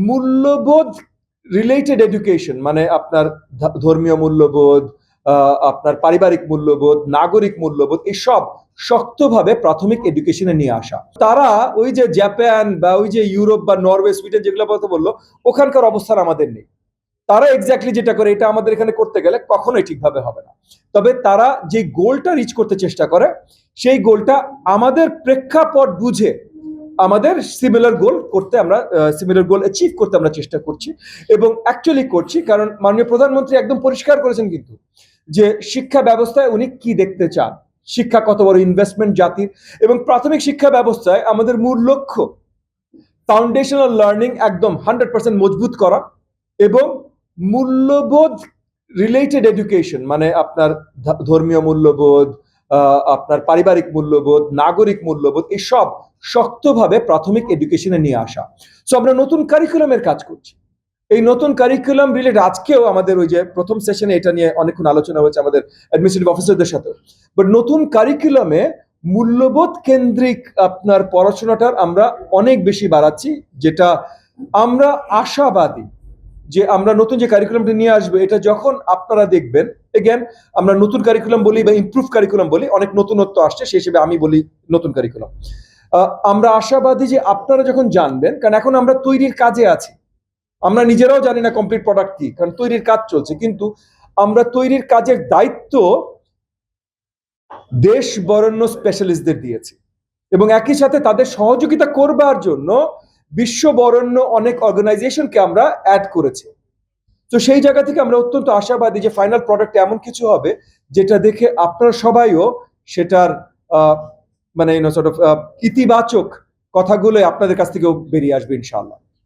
মূল্যবোধ related education, মানে আপনার ধর্মীয় মূল্যবোধ, আপনার পারিবারিক মূল্যবোধ, নাগরিক মূল্যবোধ, এসব শক্তভাবে প্রাথমিক এডুকেশনে নিয়ে আসা। তারা ওই যে জাপান বা ওই যে ইউরোপ বা নরওয়ে, সুইডেন যেগুলো কথা বললো, ওখানকার অবস্থান আমাদের নেই। তারা এক্স্যাক্টলি যেটা করে, এটা আমাদের এখানে করতে গেলে কখনোই ঠিকভাবে হবে না। তবে তারা যে গোলটা রিচ করতে চেষ্টা করে, সেই গোলটা আমাদের প্রেক্ষাপট বুঝে আমাদের সিমিলার গোল করতে, আমরা সিমিলার গোল অ্যাচিভ করতে আমরা চেষ্টা করছি এবং অ্যাকচুয়ালি করছি। কারণ মাননীয় প্রধানমন্ত্রী একদম পরিষ্কার করেছেন কিন্তু, যে শিক্ষা ব্যবস্থায় উনি কি দেখতে চান, শিক্ষা কত বড় ইনভেস্টমেন্ট জাতির। এবং প্রাথমিক শিক্ষা ব্যবস্থায় আমাদের মূল লক্ষ্য ফাউন্ডেশনাল লার্নিং একদম 100% মজবুত করা এবং মূল্যবোধ রিলেটেড এডুকেশন, মানে আপনার ধর্মীয় মূল্যবোধ, আপনার পারিবারিক মূল্যবোধ, নাগরিক মূল্যবোধ, এসব শক্তভাবে প্রাথমিক এডুকেশনে নিয়ে আসা। সো আমরা নতুন কারিকুলামের কাজ করছি। এই নতুন কারিকুলাম রিলেটেড আজকেও আমাদের ওই যে প্রথম সেশনে এটা নিয়ে অনেকক্ষণ আলোচনা হয়েছে আমাদের অ্যাডমিনিস্ট্রেটিভ অফিসারদের সাথে। বাট নতুন কারিকুলামে মূল্যবোধ কেন্দ্রিক আপনার পড়াশোনাটার আমরা অনেক বেশি বাড়াচ্ছি, যেটা আমরা আশাবাদী যে আমরা নতুন যে কারিকুলামটা নিয়ে আসবে, এটা যখন আপনারা দেখবেন, এগেন আমরা নতুন কারিকুলাম বলি বা ইমপ্রুভ কারিকুলাম বলি, অনেক নতুনত্ব আসছে, সেই হিসেবে আমি বলি নতুন কারিকুলাম। আমরা আশাবাদী যে আপনারা যখন জানবেন, কারণ এখন আমরা তৈরির কাজে আছি, আমরা নিজেরাও জানি না কমপ্লিট প্রোডাক্ট কি, কারণ তৈরির কাজ চলছে, কিন্তু আমরা তৈরির কাজের দায়িত্ব দেশ বরেণ্য স্পেশালিস্টদের দিয়েছি এবং একই সাথে তাদের সহযোগিতা করবার জন্য বিশ্ব বরেণ্য অনেক অর্গানাইজেশনকে আমরা অ্যাড করেছি। তো সেই জায়গা থেকে আমরা অত্যন্ত আশাবাদী যে ফাইনাল প্রোডাক্ট এমন কিছু হবে যেটা দেখে আপনারা সবাইও সেটার মানে ইতিবাচক কথাগুলো আপনাদের কাছ থেকেও বেরিয়ে আসবে ইনশাআল্লাহ।